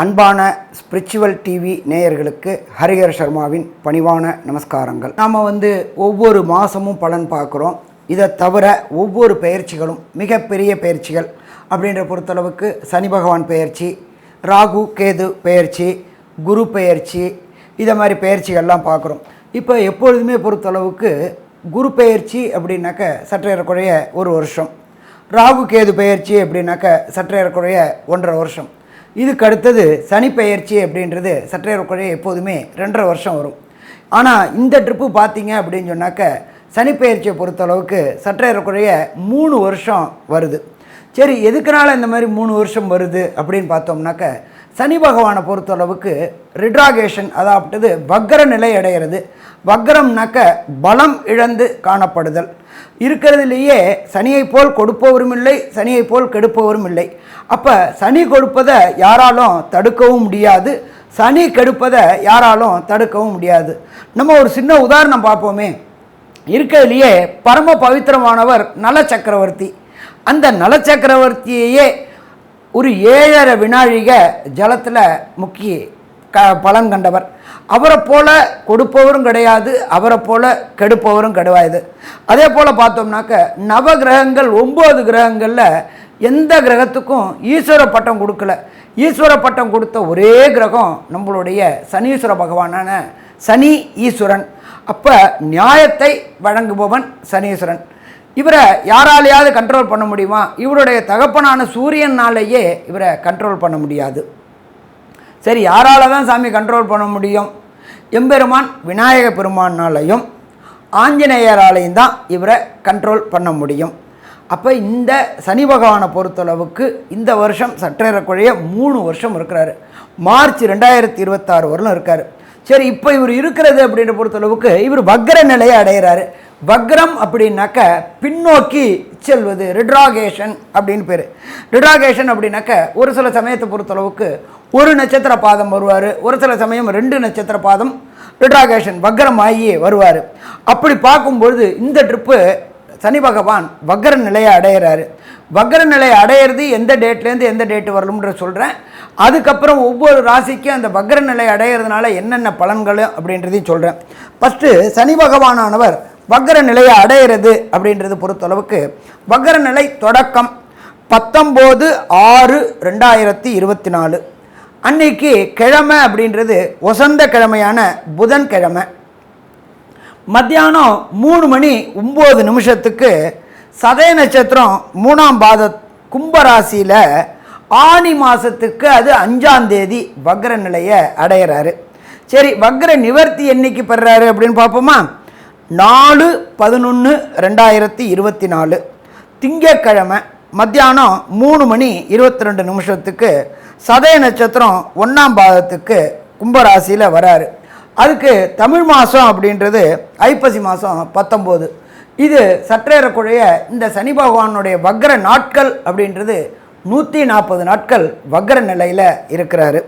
அன்பான spiritual TV நேயர்களுக்கு ஹரிஹர சர்மாவின் பணிவான நமஸ்காரங்கள். நாம் ஒவ்வொரு மாதமும் பலன் பார்க்குறோம். இதை தவிர ஒவ்வொரு பயிற்சிகளும் மிகப்பெரிய பயிற்சிகள் அப்படின்ற பொறுத்தளவுக்கு சனி பகவான் பயிற்சி, ராகு கேது பயிற்சி, குரு பயிற்சி, இதை மாதிரி பயிற்சிகள்லாம் பார்க்குறோம். இப்போ எப்பொழுதுமே பொறுத்தளவுக்கு குரு பயிற்சி அப்படின்னாக்க சற்றேறக்குறைய ஒரு வருஷம், ராகு கேது பயிற்சி அப்படின்னாக்க சற்றேறக்குறைய 1.5 வருஷம், இதுக்கு அடுத்தது சனி பயிற்சி அப்படின்றது சற்றேறக்குறைய எப்போதுமே 2.5 வருஷம் வரும். ஆனால் இந்த ட்ரிப்பு பார்த்தீங்க அப்படின்னு சொன்னாக்க சனி பயிற்சியை பொறுத்தளவுக்கு சற்றேறக்குறைய 3 வருஷம் வருது. சரி, எதுக்குனால இந்த மாதிரி 3 வருஷம் வருது அப்படின்னு பார்த்தோம்னாக்க சனி பகவானை பொறுத்தளவுக்கு ரிட்ராகேஷன், அதாவது வக்ர நிலை அடைகிறது. வக்ரம்னாக்க பலம் இழந்து காணப்படுதல். இருக்கிறதுலேயே சனியை போல் கொடுப்பவரும் இல்லை, சனியை போல் கெடுப்பவரும் இல்லை. அப்போ சனி கொடுப்பதை யாராலும் தடுக்கவும் முடியாது, சனி கெடுப்பதை யாராலும் தடுக்கவும் முடியாது. நம்ம ஒரு சின்ன உதாரணம் பார்ப்போமே. இருக்கிறதுலையே பரம பவித்திரமானவர் நல சக்கரவர்த்தி. அந்த நல சக்கரவர்த்தியையே ஒரு 7.5 வினாழிக ஜலத்தில் முக்கி பலன் கண்டவர். அவரை போல கொடுப்பவரும் கிடையாது, அவரை போல கெடுப்பவரும் கிடையாது. அதே போல் பார்த்தோம்னாக்க நவ கிரகங்கள் 9 கிரகங்களில் எந்த கிரகத்துக்கும் ஈஸ்வர பட்டம் கொடுக்கல. ஈஸ்வர பட்டம் கொடுத்த ஒரே கிரகம் நம்மளுடைய சனீஸ்வர பகவானான சனி ஈஸ்வரன். அப்போ நியாயத்தை வழங்குபவன் சனீஸ்வரன். இவரை யாராலையாவது கண்ட்ரோல் பண்ண முடியுமா? இவருடைய தகப்பனான சூரியனாலேயே இவரை கண்ட்ரோல் பண்ண முடியாது. சரி, யாரால தான் சாமி கண்ட்ரோல் பண்ண முடியும்? எம்பெருமான் விநாயக பெருமானாலையும் ஆஞ்சநேயராலையும் தான் இவரை கண்ட்ரோல் பண்ண முடியும். அப்போ இந்த சனி பகவானை பொறுத்தளவுக்கு இந்த வருஷம் சற்றேறக்குறைய 3 வருஷம் இருக்கிறாரு. மார்ச் 2026 வரலும் இருக்கார். சரி, இப்போ இவர் இருக்கிறது அப்படின்ற பொறுத்தளவுக்கு இவர் வக்ர நிலையை அடைகிறாரு. வக்ரம் அப்படின்னாக்க பின்னோக்கி செல்வது, ரிட்ராகேஷன் அப்படின்னு பேர். ரிட்ராகேஷன் அப்படின்னாக்க ஒரு சில சமயத்தை பொறுத்தளவுக்கு ஒரு நட்சத்திர பாதம் வருவார், ஒரு சில சமயம் 2 நட்சத்திர பாதம் ரிட்ராகேஷன் வக்ரம் ஆகியே வருவார். அப்படி பார்க்கும்பொழுது இந்த ட்ரிப்பு சனி பகவான் வக்ர நிலையை அடையிறாரு. வக்ர நிலையை அடையிறது எந்த டேட்லேருந்து எந்த டேட்டு வரலும்ன்ற சொல்கிறேன். அதுக்கப்புறம் ஒவ்வொரு ராசிக்கும் அந்த வக்ர நிலை அடையிறதுனால என்னென்ன பலன்கள் அப்படின்றதையும் சொல்கிறேன். ஃபஸ்ட்டு சனி பகவானானவர் வக்ர நிலையை அடையிறது அப்படின்றது பொறுத்தளவுக்கு வக்ர நிலை தொடக்கம் 19/6/2024 அன்னைக்கு கிழமை அப்படின்றது வசந்த கிழமையான புதன்கிழமை. மத்தியானம் 3:09 சதய நட்சத்திரம் 3ஆம் பாத கும்பராசியில் ஆனி மாதத்துக்கு அது 5ஆம் தேதி வக்ர நிலையை அடையிறாரு. சரி, வக்ர நிவர்த்தி என்னைக்கு பெறாரு அப்படின்னு பார்ப்போமா? 4/11/2024 திங்கட்கிழமை மத்தியானம் 3:22 சதய நட்சத்திரம் 1ஆம் பாதத்துக்கு கும்பராசியில் வராரு. அதுக்கு தமிழ் மாதம் அப்படின்றது ஐப்பசி மாதம் 19. இது சற்றேறக்குறைய இந்த சனி பகவானுடைய வக்ர நாட்கள் அப்படின்றது 140 நாட்கள் வக்ர நிலையில் இருக்கிறாரு.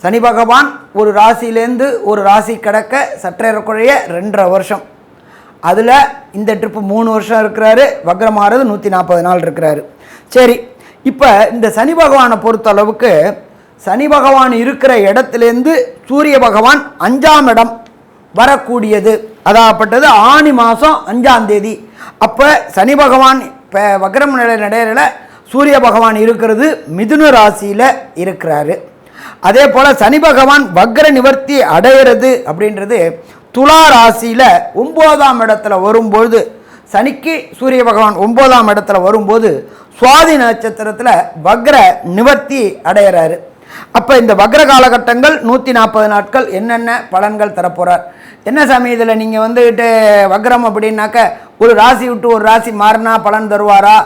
சனி பகவான் ஒரு ராசியிலேருந்து ஒரு ராசி கடக்க சற்றேறக்குறைய 2.5 வருஷம். அதில் இந்த ட்ரிப்பு 3 வருஷம் இருக்கிறாரு. வக்ரமாகிறது 140 நாள் இருக்கிறாரு. சரி, இப்போ இந்த சனி பகவானை பொறுத்த அளவுக்கு சனி பகவான் இருக்கிற இடத்துலேருந்து சூரிய பகவான் 5ஆம் இடம் வரக்கூடியது. அதாகப்பட்டது ஆனி மாதம் 5ஆம் தேதி. அப்போ சனி பகவான் இப்போ வக்ரம் நிலை நடையில சூரிய பகவான் இருக்கிறது மிதுன ராசியில் இருக்கிறாரு. அதே போல் சனி பகவான் வக்ர நிவர்த்தி அடைகிறது அப்படின்றது துலா ராசியில் 9ஆம் இடத்துல வரும்பொழுது, சனிக்கு சூரிய பகவான் 9ஆம் இடத்துல வரும்போது சுவாதி நட்சத்திரத்தில் வக்ர நிவர்த்தி அடைகிறாரு. அப்போ இந்த வக்ர காலகட்டங்கள் 140 நாட்கள் என்னென்ன பலன்கள் தரப்போகிறார்? என்ன சாமி இதில் நீங்கள் வக்ரம் அப்படின்னாக்க ஒரு ராசி விட்டு ஒரு ராசி மாறினா பலன் தருவாரா,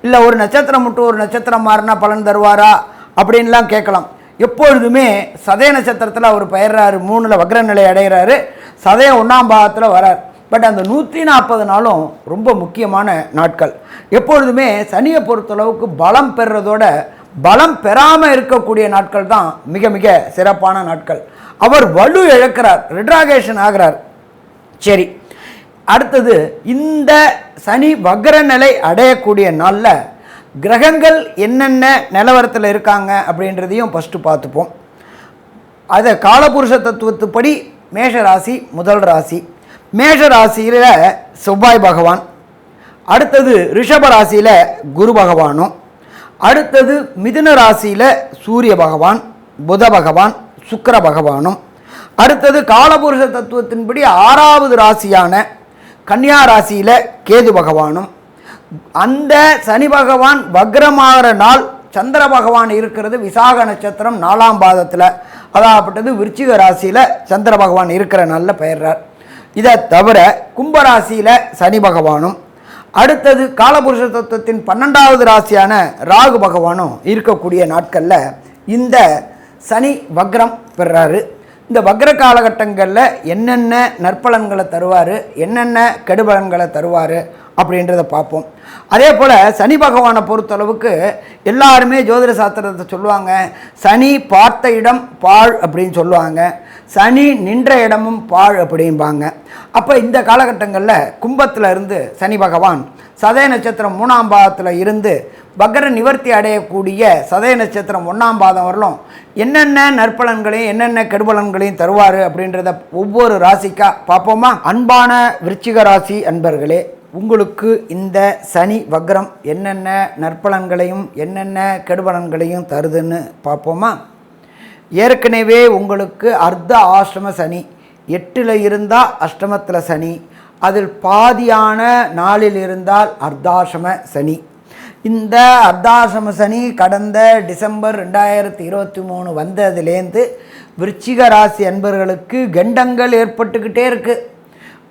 இல்லை ஒரு நட்சத்திரம் விட்டு ஒரு நட்சத்திரம் மாறினா பலன் தருவாரா அப்படின்லாம் கேட்கலாம். எப்பொழுதுமே சதய நட்சத்திரத்தில் அவர் பயிர்றாரு, 3ல் வக்ர நிலை அடைகிறாரு, சதய 1ஆம் பாகத்தில் வரார். பட் அந்த 140 நாளும் ரொம்ப முக்கியமான நாட்கள். எப்பொழுதுமே சனியை பொறுத்தளவுக்கு பலம் பெறுறதோட பலம் பெறாமல் இருக்கக்கூடிய நாட்கள் தான் மிக மிக சிறப்பான நாட்கள். அவர் வலு இழக்கிறார், ரிட்ராகேஷன் ஆகிறார். சரி, அடுத்தது இந்த சனி வக்ர நிலை அடையக்கூடிய நாளில் கிரகங்கள் என்னென்ன நிலவரத்தில் இருக்காங்க அப்படின்றதையும் ஃபஸ்ட்டு பார்த்துப்போம். அதை காலபுருஷ தத்துவத்துப்படி மேஷ ராசி முதல் ராசி. மேஷ ராசியில் செவ்வாய் பகவான், அடுத்தது ரிஷப ராசியில் குரு பகவானும், அடுத்தது மிதுன ராசியில் சூரிய பகவான், புத பகவான், சுக்கிர பகவானும், அடுத்தது காலபுருஷ தத்துவத்தின்படி 6வது ராசியான கன்னியா ராசியில் கேது பகவானும், அந்த சனி பகவான் வக்ரமாகிற நாள் சந்திர பகவான் இருக்கிறது விசாக நட்சத்திரம் 4ஆம் பாதத்தில், அதாகப்பட்டது விருச்சிக ராசியில் சந்திர பகவான் இருக்கிற நாளில் பெயர்றார். இதை தவிர கும்பராசியில் சனி பகவானும், அடுத்தது காலபுருஷ தத்துவத்தின் 12வது ராசியான ராகு பகவானும் இருக்கக்கூடிய நாட்களில் இந்த சனி வக்ரம் பெறாரு. இந்த வக்ர காலகட்டங்களில் என்னென்ன நற்பலன்களை தருவார், என்னென்ன கெடுபலன்களை தருவார் அப்படின்றத பார்ப்போம். அதே போல் சனி பகவானை பொறுத்தளவுக்கு எல்லாருமே ஜோதிட சாஸ்திரத்தை சொல்லுவாங்க, சனி பார்த்த இடம் பாழ் அப்படின்னு சொல்லுவாங்க, சனி நின்ற இடமும் பாழ் அப்படிம்பாங்க. அப்போ இந்த காலகட்டங்களில் கும்பத்தில் இருந்து சனி பகவான் சதய நட்சத்திரம் 3ஆம் பாதத்தில் இருந்து வக்ர நிவர்த்தி அடையக்கூடிய சதய நட்சத்திரம் 1ஆம் பாதம் வரலும் என்னென்ன நற்பலன்களையும் என்னென்ன கெடுபலன்களையும் தருவார் அப்படின்றத ஒவ்வொரு ராசிக்கா பார்ப்போமா? அன்பான விருச்சிக ராசி அன்பர்களே, உங்களுக்கு இந்த சனி வக்ரம் என்னென்ன நற்பலன்களையும் என்னென்ன கெடுபலன்களையும் தருதுன்னு பார்ப்போமா? ஏற்கனவே உங்களுக்கு அர்த்த ஆஷ்டம சனி 8ல் இருந்தால் அஷ்டமத்தில் சனி, அதில் பாதியான நாளில் இருந்தால் அர்த்தாசிரம சனி. இந்த அர்த்தாசிரம சனி கடந்த டிசம்பர் 2023 வந்ததுலேருந்து விருச்சிக ராசி அன்பர்களுக்கு கண்டங்கள் ஏற்பட்டுக்கிட்டே இருக்குது.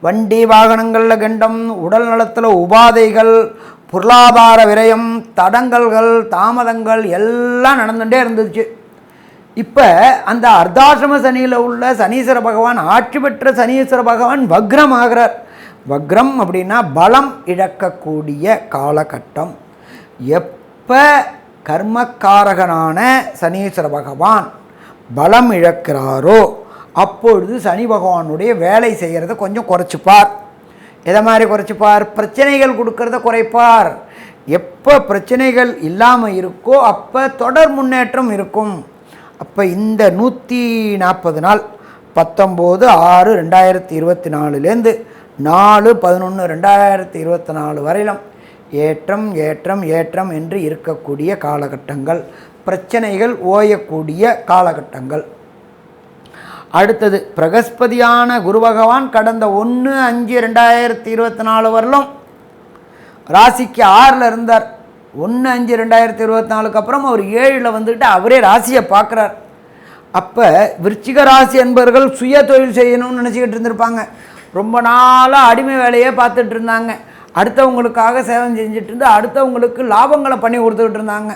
வண்டி வாகனங்களில் கண்டம், உடல் நலத்தில் உபாதைகள், பொருளாதார விரயம், தடங்கல்கள், தாமதங்கள் எல்லாம் நடந்துகிட்டே இருந்துச்சு. இப்போ அந்த அர்த்தாசிரம சனியில் உள்ள சனீஸ்வர பகவான், ஆட்சி பெற்ற சனீஸ்வர பகவான் வக்ரம் ஆகிறார். வக்ரம் அப்படின்னா பலம் இழக்கக்கூடிய காலகட்டம். எப்போ கர்மக்காரகனான சனீஸ்வர பகவான் பலம் இழக்கிறாரோ அப்பொழுது சனி பகவானுடைய வேலை செய்கிறத கொஞ்சம் குறைச்சிப்பார். எதை மாதிரி குறைச்சிப்பார்? பிரச்சனைகள் கொடுக்கறத குறைப்பார். எப்போ பிரச்சனைகள் இல்லாமல் இருக்கோ அப்போ தொடர் முன்னேற்றம் இருக்கும். அப்போ இந்த 140 நாள் 19/6/2024 4/11/2024 வரையிலும் ஏற்றம் ஏற்றம் ஏற்றம் என்று இருக்கக்கூடிய காலகட்டங்கள், பிரச்சனைகள் ஓயக்கூடிய காலகட்டங்கள். அடுத்தது பிரகஸ்பதியான குரு பகவான் கடந்த 1/5/2024 வரலும் ராசிக்கு 6ல் இருந்தார். 1/5/2024 அப்புறம் அவர் 7ல் வந்துட்டு அவரே ராசியை பார்க்குறார். அப்போ விருச்சிக ராசி என்பவர்கள் சுய தொழில் செய்யணும்னு நினச்சிக்கிட்டு இருந்திருப்பாங்க. ரொம்ப நாளாக அடிமை வேலையே பார்த்துட்டு இருந்தாங்க. அடுத்தவங்களுக்காக சேவை செஞ்சுட்டு இருந்து அடுத்தவங்களுக்கு லாபங்களை பண்ணி கொடுத்துக்கிட்டு இருந்தாங்க.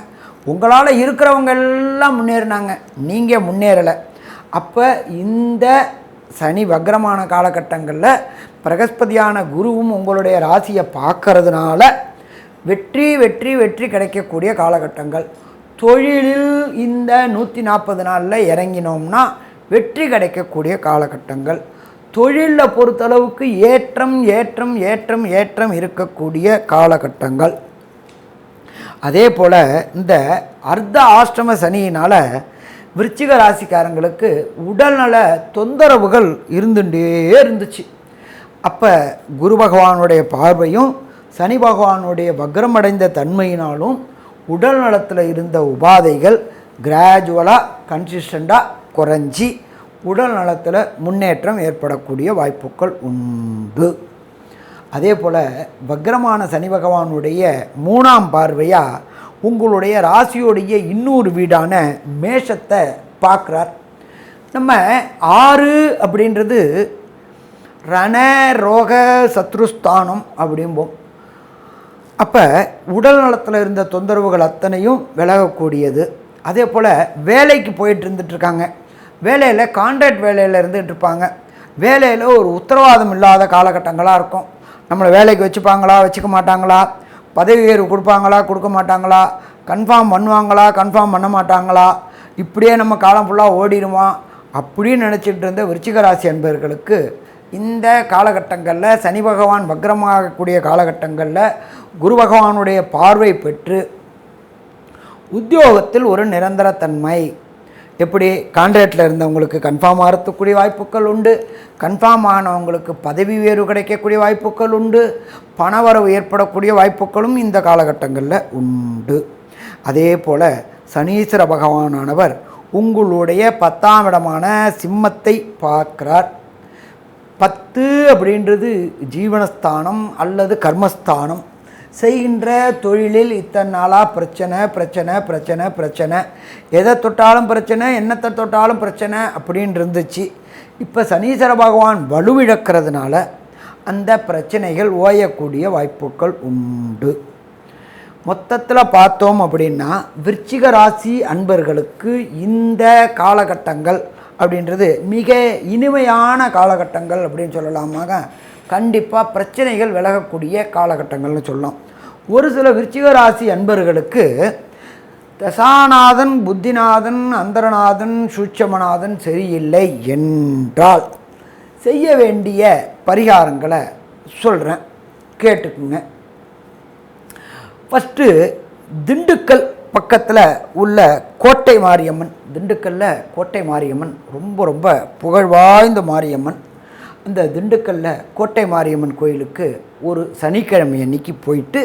உங்களால் இருக்கிறவங்க எல்லாம் முன்னேறினாங்க, நீங்கள் முன்னேறலை. அப்போ இந்த சனி வக்ரமான காலகட்டங்களில் பிரகஸ்பதியான குருவும் உங்களுடைய ராசியை பார்க்கறதுனால வெற்றி வெற்றி வெற்றி கிடைக்கக்கூடிய காலகட்டங்கள். தொழிலில் இந்த 140 நாளில் இறங்கினோம்னா வெற்றி கிடைக்கக்கூடிய காலகட்டங்கள். தொழிலில் பொறுத்தளவுக்கு ஏற்றம் ஏற்றம் ஏற்றம் ஏற்றம் இருக்கக்கூடிய காலகட்டங்கள். அதே போல் இந்த அர்த்த ஆஷ்டம சனியினால் விருச்சிக ராசிக்காரங்களுக்கு உடல்நல தொந்தரவுகள் இருந்துகிட்டே இருந்துச்சு. அப்போ குரு பகவானுடைய பார்வையும் சனி பகவானுடைய வக்ரமடைந்த தன்மையினாலும் உடல் நலத்தில் இருந்த உபாதைகள் கிராஜுவலாக கன்சிஸ்டண்ட்டாக குறைஞ்சி உடல் நலத்தில் முன்னேற்றம் ஏற்படக்கூடிய வாய்ப்புகள் உண்டு. அதே போல் வக்ரமான சனி பகவானுடைய 3ஆம் பார்வையாக உங்களுடைய ராசியோடைய இன்னொரு வீடான மேஷத்தை பார்க்குறார். நம்ம 6 அப்படின்றது ரண ரோக சத்ருஸ்தானம் அப்படிம்போம். அப்போ உடல் நலத்தில் இருந்த தொந்தரவுகள் அத்தனையும் விலகக்கூடியது. அதே போல் வேலைக்கு போயிட்டு இருந்துகிட்ருக்காங்க, வேலையில் கான்ட்ராக்ட் வேலையில் இருந்துகிட்டு இருப்பாங்க, வேலையில் ஒரு உத்தரவாதம் இல்லாத காலகட்டங்களாக இருக்கும். நம்மளை வேலைக்கு வச்சுப்பாங்களா வச்சுக்க மாட்டாங்களா, பதவி உயர்வு கொடுப்பாங்களா கொடுக்க மாட்டாங்களா, கன்ஃபார்ம் பண்ணுவாங்களா கன்ஃபார்ம் பண்ண மாட்டாங்களா, இப்படியே நம்ம காலம் ஃபுல்லாக ஓடிடுமா அப்படின்னு நினச்சிட்டு இருந்த விருச்சிக ராசி அன்பர்களுக்கு இந்த காலகட்டங்களில் சனி பகவான் வக்ரமாகக்கூடிய காலகட்டங்களில் குரு பகவானுடைய பார்வை பெற்று உத்தியோகத்தில் ஒரு நிரந்தரத்தன்மை, எப்படி கான்ட்ராக்டில் இருந்தவங்களுக்கு கன்ஃபார்ம் ஆகிறதுக்கூடிய வாய்ப்புகள் உண்டு, கன்ஃபார்ம் ஆனவங்களுக்கு பதவி உயர்வு கிடைக்கக்கூடிய வாய்ப்புகள் உண்டு, பணவரவு ஏற்படக்கூடிய வாய்ப்புகளும் இந்த காலகட்டங்களில் உண்டு. அதே போல் சனீஸ்வர பகவானானவர் உங்களுடைய 10ஆம் இடமான சிம்மத்தை பார்க்கிறார். 10 அப்படின்றது ஜீவனஸ்தானம் அல்லது கர்மஸ்தானம். செய்கின்ற தொழிலில் இத்தனை நாளாக பிரச்சனை பிரச்சனை பிரச்சனை பிரச்சனை, எதை தொட்டாலும் பிரச்சனை, என்னத்தை தொட்டாலும் பிரச்சனை அப்படின்னு இருந்துச்சு. இப்போ சனீஸ்வர பகவான் வலுவிழக்கிறதுனால அந்த பிரச்சனைகள் ஓயக்கூடிய வாய்ப்புகள் உண்டு. மொத்தத்தில் பார்த்தோம் அப்படின்னா விருச்சிக ராசி அன்பர்களுக்கு இந்த காலகட்டங்கள் அப்படின்றது மிக இனிமையான காலகட்டங்கள் அப்படின்னு சொல்லலாமாக. கண்டிப்பாக பிரச்சனைகள் விலகக்கூடிய காலகட்டங்கள்னு சொல்லலாம். ஒரு சில விருச்சிக ராசி அன்பர்களுக்கு தசாநாதன், புத்திநாதன், அந்தரநாதன், சூட்சமநாதன் சரியில்லை என்றால் செய்ய வேண்டிய பரிகாரங்களை சொல்கிறேன், கேட்டுக்குங்க. ஃபஸ்ட்டு திண்டுக்கல் பக்கத்தில் உள்ள கோட்டை மாரியம்மன், திண்டுக்கல்லில் கோட்டை மாரியம்மன் ரொம்ப ரொம்ப புகழ்வாய்ந்த மாரியம்மன். அந்த திண்டுக்கல்லில் கோட்டை மாரியம்மன் கோயிலுக்கு ஒரு சனிக்கிழமை அன்னைக்கு போயிட்டு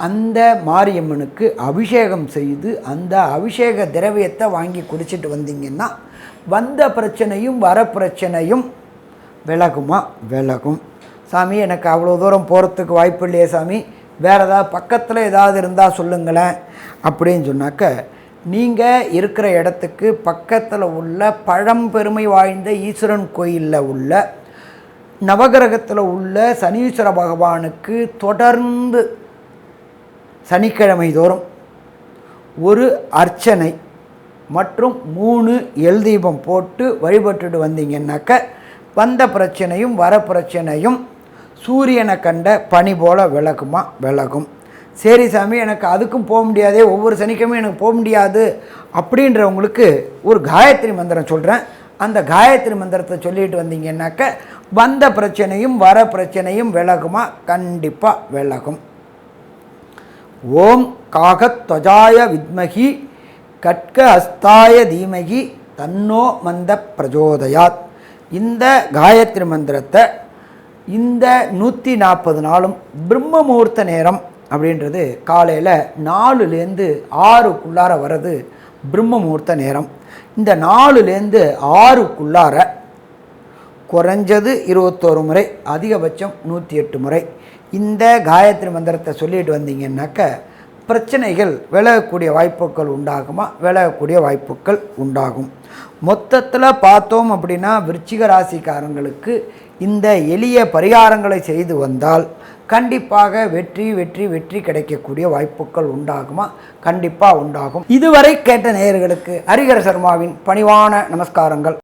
அந்த மாரியம்மனுக்கு அபிஷேகம் செய்து அந்த அபிஷேக திரவியத்தை வாங்கி குடிச்சிட்டு வந்தீங்கன்னா வந்த பிரச்சனையும் வர பிரச்சனையும் விலகுமா? விலகும். சாமி எனக்கு அவ்வளோ தூரம் போகிறதுக்கு வாய்ப்பு இல்லையே சாமி, வேறு ஏதாவது பக்கத்தில் ஏதாவது இருந்தால் சொல்லுங்களேன் அப்படின்னு சொன்னாக்க, நீங்கள் இருக்கிற இடத்துக்கு பக்கத்தில் உள்ள பழம்பெருமை வாய்ந்த ஈஸ்வரன் கோயிலில் உள்ள நவகிரகத்தில் உள்ள சனீஸ்வர பகவானுக்கு தொடர்ந்து சனிக்கிழமை தோறும் ஒரு அர்ச்சனை மற்றும் 3 எல் தீபம் போட்டு வழிபட்டுட்டு வந்தீங்கன்னாக்க வந்த பிரச்சனையும் வர பிரச்சனையும் சூரியனை கண்ட பனி போல் விலகுமா? விலகும். சரி சாமி எனக்கு அதுக்கும் போக முடியாதே, ஒவ்வொரு சனிக்கிழமையும் எனக்கு போக முடியாது அப்படின்றவங்களுக்கு ஒரு காயத்ரி மந்திரம் சொல்கிறேன். அந்த காயத்ரி மந்திரத்தை சொல்லிட்டு வந்தீங்கன்னாக்க வந்த பிரச்சனையும் வர பிரச்சனையும் விலகுமா? கண்டிப்பாக விலகும். ஓம் காகத்வஜாய வித்மகி கட்க ஹஸ்தாய தீமகி தன்னோ மந்த பிரஜோதயாத். இந்த காயத்ரி மந்திரத்தை இந்த 140 நாளும் பிரம்ம முகூர்த்த நேரம் அப்படின்றது காலையில் 4லேருந்து 6க்குள்ளார வர்றது பிரம்ம முகூர்த்த நேரம். இந்த 4லேருந்து 6க்குள்ளார குறைஞ்சது 21 முறை, அதிகபட்சம் 108 முறை இந்த காயத்ரி மந்திரத்தை சொல்லிட்டு வந்தீங்கன்னாக்க பிரச்சனைகள் விலகக்கூடிய வாய்ப்புகள் உண்டாகுமா? விலகக்கூடிய வாய்ப்புகள் உண்டாகும். மொத்தத்தில் பார்த்தோம் அப்படின்னா விருச்சிக ராசிக்காரங்களுக்கு இந்த எளிய பரிகாரங்களை செய்து வந்தால் கண்டிப்பாக வெற்றி வெற்றி வெற்றி கிடைக்கக்கூடிய வாய்ப்புகள் உண்டாகுமா? கண்டிப்பாக உண்டாகும். இதுவரை கேட்ட நேயர்களுக்கு ஹரிஹர சர்மாவின் பணிவான நமஸ்காரங்கள்.